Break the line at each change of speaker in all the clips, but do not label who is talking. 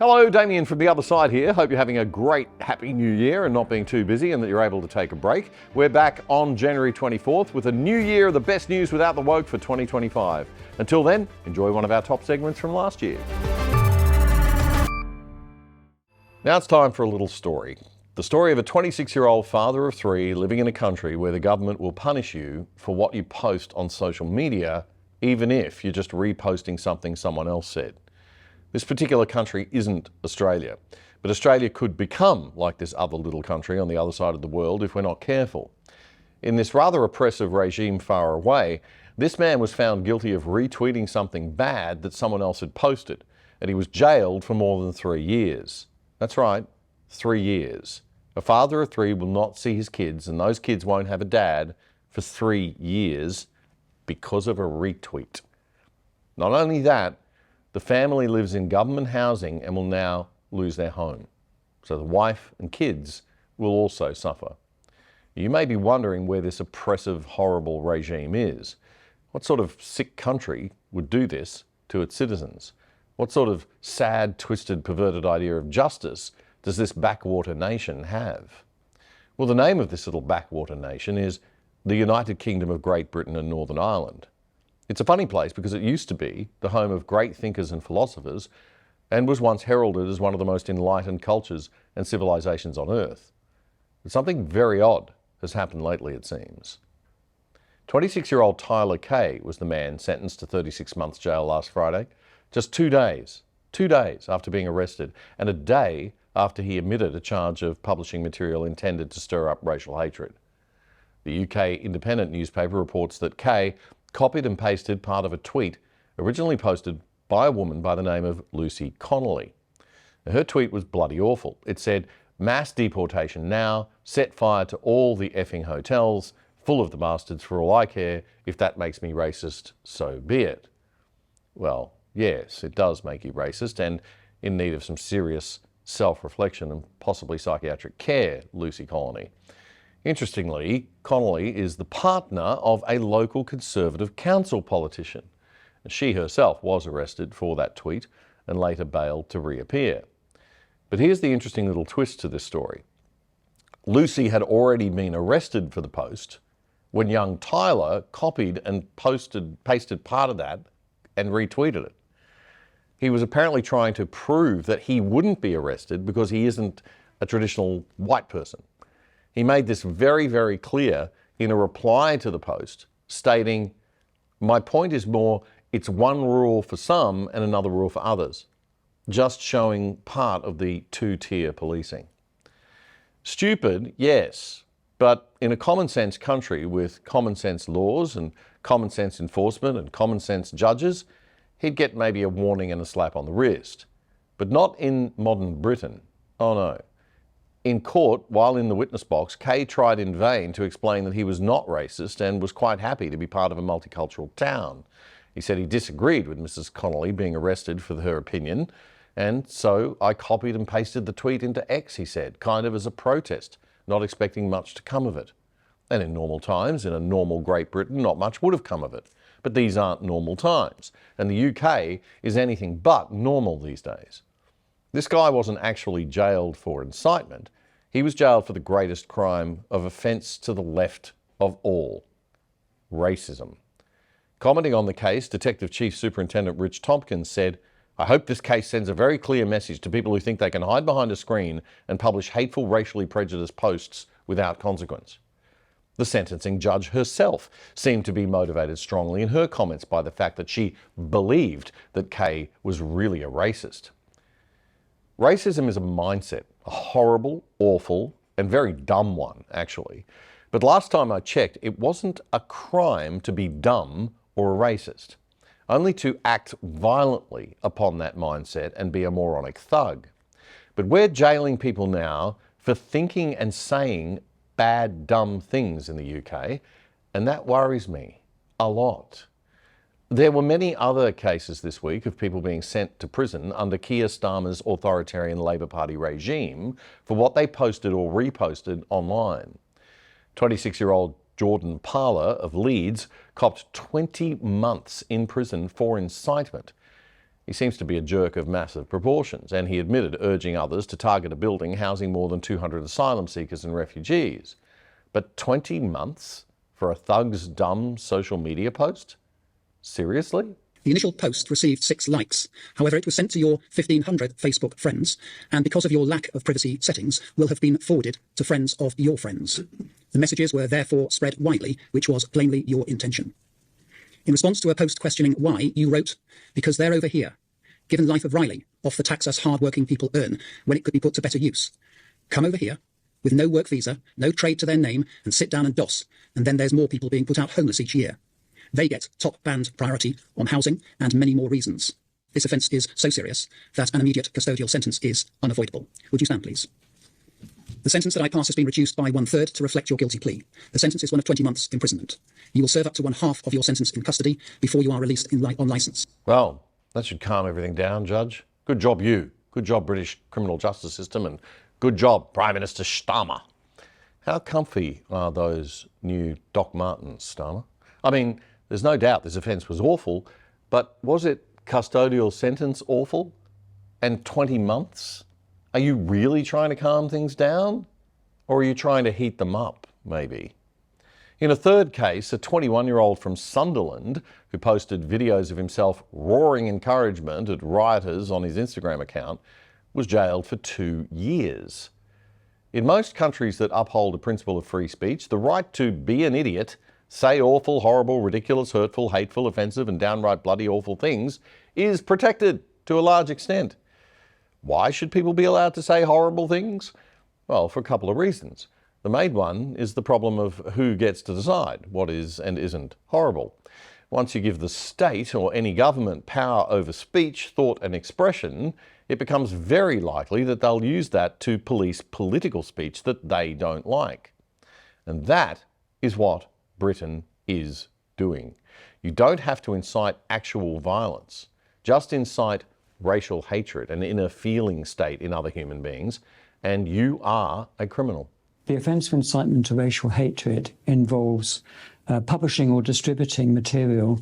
Hello, Damien from the other side here. Hope you're having a great, happy new year and not being too busy and that you're able to take a break. We're back on January 24th with a new year of the best news without the woke for 2025. Until then, enjoy one of our top segments from last year. Now it's time for a little story. The story of a 26-year-old father of three living in a country where the government will punish you for what you post on social media, even if you're just reposting something someone else said. This particular country isn't Australia, but Australia could become like this other little country on the other side of the world if we're not careful. In this rather oppressive regime far away, this man was found guilty of retweeting something bad that someone else had posted, and he was jailed for more than 3 years. That's right, 3 years. A father of three will not see his kids, and those kids won't have a dad for 3 years because of a retweet. Not only that, the family lives in government housing and will now lose their home. So the wife and kids will also suffer. You may be wondering where this oppressive, horrible regime is. What sort of sick country would do this to its citizens? What sort of sad, twisted, perverted idea of justice does this backwater nation have? Well, the name of this little backwater nation is the United Kingdom of Great Britain and Northern Ireland. It's a funny place because it used to be the home of great thinkers and philosophers and was once heralded as one of the most enlightened cultures and civilizations on earth. But something very odd has happened lately, it seems. 26-year-old Tyler Kay was the man sentenced to 36 months jail last Friday, just 2 days after being arrested and a day after he admitted a charge of publishing material intended to stir up racial hatred. The UK Independent newspaper reports that Kay copied and pasted part of a tweet originally posted by a woman by the name of Lucy Connolly. Her tweet was bloody awful. It said, "Mass deportation now, set fire to all the effing hotels, full of the bastards for all I care. If that makes me racist, so be it." Well, yes, it does make you racist and in need of some serious self-reflection and possibly psychiatric care, Lucy Connolly. Interestingly, Connolly is the partner of a local Conservative council politician. She herself was arrested for that tweet and later bailed to reappear. But here's the interesting little twist to this story. Lucy had already been arrested for the post when young Tyler copied and pasted part of that and retweeted it. He was apparently trying to prove that he wouldn't be arrested because he isn't a traditional white person. He made this very, very clear in a reply to the post, stating, "My point is more, it's one rule for some and another rule for others," just showing part of the two-tier policing. Stupid, yes, but in a common sense country with common sense laws and common sense enforcement and common sense judges, he'd get maybe a warning and a slap on the wrist. But not in modern Britain. Oh no. In court, while in the witness box, Kay tried in vain to explain that he was not racist and was quite happy to be part of a multicultural town. He said he disagreed with Mrs. Connolly being arrested for her opinion, and so I copied and pasted the tweet into X, he said, kind of as a protest, not expecting much to come of it. And in normal times, in a normal Great Britain, not much would have come of it. But these aren't normal times, and the UK is anything but normal these days. This guy wasn't actually jailed for incitement. He was jailed for the greatest crime of offence to the left of all, racism. Commenting on the case, Detective Chief Superintendent Rich Tompkins said, "I hope this case sends a very clear message to people who think they can hide behind a screen and publish hateful, racially prejudiced posts without consequence." The sentencing judge herself seemed to be motivated strongly in her comments by the fact that she believed that Kay was really a racist. Racism is a mindset, a horrible, awful, and very dumb one, actually. But last time I checked, it wasn't a crime to be dumb or a racist, only to act violently upon that mindset and be a moronic thug. But we're jailing people now for thinking and saying bad, dumb things in the UK, and that worries me a lot. There were many other cases this week of people being sent to prison under Keir Starmer's authoritarian Labor Party regime for what they posted or reposted online. 26-year-old Jordan Parler of Leeds copped 20 months in prison for incitement. He seems to be a jerk of massive proportions, and he admitted urging others to target a building housing more than 200 asylum seekers and refugees. But 20 months for a thug's dumb social media post? Seriously?
The initial post received 6 likes. However, it was sent to your 1,500 Facebook friends, and because of your lack of privacy settings, will have been forwarded to friends of your friends. The messages were therefore spread widely, which was plainly your intention. In response to a post questioning why, you wrote, "Because they're over here. Given life of Riley, off the tax us hard-working people earn, when it could be put to better use. Come over here, with no work visa, no trade to their name, and sit down and doss, and then there's more people being put out homeless each year. They get top band priority on housing and many more reasons. This offence is so serious that an immediate custodial sentence is unavoidable." Would you stand, please? The sentence that I pass has been reduced by 1/3 to reflect your guilty plea. The sentence is one of 20 months imprisonment. You will serve up to 1/2 of your sentence in custody before you are released on licence.
Well, that should calm everything down, Judge. Good job, you. Good job, British criminal justice system, and good job, Prime Minister Starmer. How comfy are those new Doc Martens, Starmer? I mean, there's no doubt this offence was awful, but was it custodial sentence awful? And 20 months? Are you really trying to calm things down? Or are you trying to heat them up, maybe? In a third case, a 21-year-old from Sunderland who posted videos of himself roaring encouragement at rioters on his Instagram account was jailed for 2 years. In most countries that uphold the principle of free speech, the right to be an idiot, say awful, horrible, ridiculous, hurtful, hateful, offensive, and downright bloody awful things is protected to a large extent. Why should people be allowed to say horrible things? Well, for a couple of reasons. The main one is the problem of who gets to decide what is and isn't horrible. Once you give the state or any government power over speech, thought and expression, it becomes very likely that they'll use that to police political speech that they don't like. And that is what Britain is doing. You don't have to incite actual violence, just incite racial hatred, an inner feeling state in other human beings, and you are a criminal.
The offence of incitement to racial hatred involves publishing or distributing material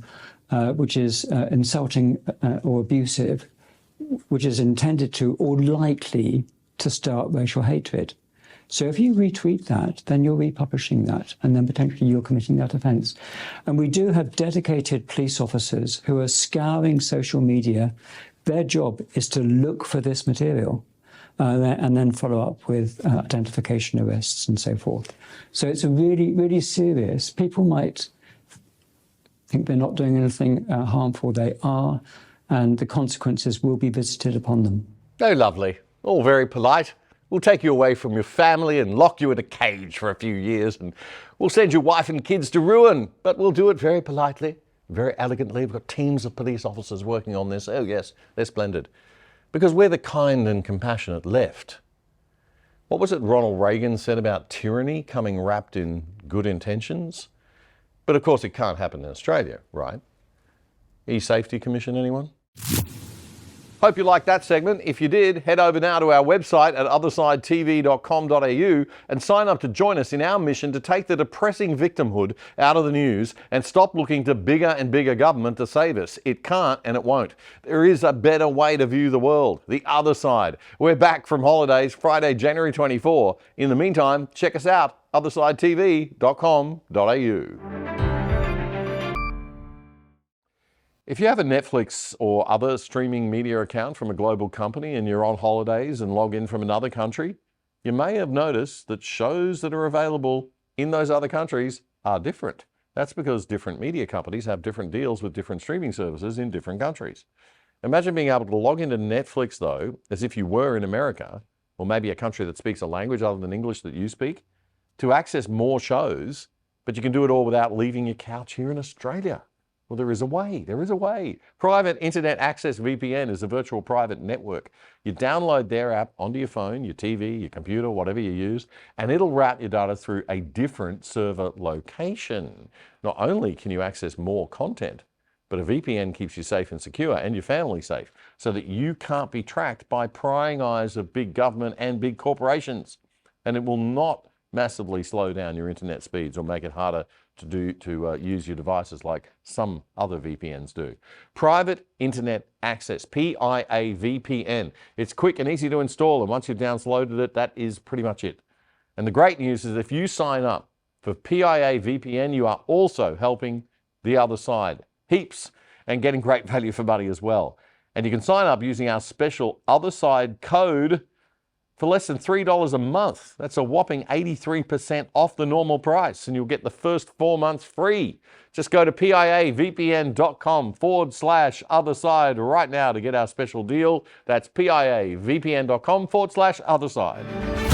which is insulting or abusive, which is intended to or likely to start racial hatred. So if you retweet that, then you're republishing that, and then potentially you're committing that offence. And we do have dedicated police officers who are scouring social media. Their job is to look for this material and then follow up with identification arrests and so forth. So it's a really, really serious. People might think they're not doing anything harmful. They are, and the consequences will be visited upon them.
Oh, lovely. All very polite. We'll take you away from your family and lock you in a cage for a few years, and we'll send your wife and kids to ruin, but we'll do it very politely, very elegantly. We've got teams of police officers working on this. Oh yes, they're splendid. Because we're the kind and compassionate left. What was it Ronald Reagan said about tyranny coming wrapped in good intentions? But of course it can't happen in Australia, right? E-Safety Commission, anyone? Hope you liked that segment. If you did, head over now to our website at othersidetv.com.au and sign up to join us in our mission to take the depressing victimhood out of the news and stop looking to bigger and bigger government to save us. It can't and it won't. There is a better way to view the world, the other side. We're back from holidays Friday, January 24. In the meantime, check us out, othersidetv.com.au. If you have a Netflix or other streaming media account from a global company and you're on holidays and log in from another country, you may have noticed that shows that are available in those other countries are different. That's because different media companies have different deals with different streaming services in different countries. Imagine being able to log into Netflix, though, as if you were in America, or maybe a country that speaks a language other than English that you speak, to access more shows, but you can do it all without leaving your couch here in Australia. Well, there is a way. There is a way. Private Internet Access VPN is a virtual private network. You download their app onto your phone, your TV, your computer, whatever you use, and it'll route your data through a different server location. Not only can you access more content, but a VPN keeps you safe and secure and your family safe so that you can't be tracked by prying eyes of big government and big corporations. And it will not massively slow down your internet speeds or make it harder to use your devices like some other VPNs do. Private Internet Access, PIA VPN. It's quick and easy to install, and once you've downloaded it, that is pretty much it. And the great news is if you sign up for PIA VPN, you are also helping the other side heaps and getting great value for money as well. And you can sign up using our special Other Side code for less than $3 a month. That's a whopping 83% off the normal price, and you'll get the first 4 months free. Just go to piavpn.com/otherside right now to get our special deal. That's piavpn.com/otherside.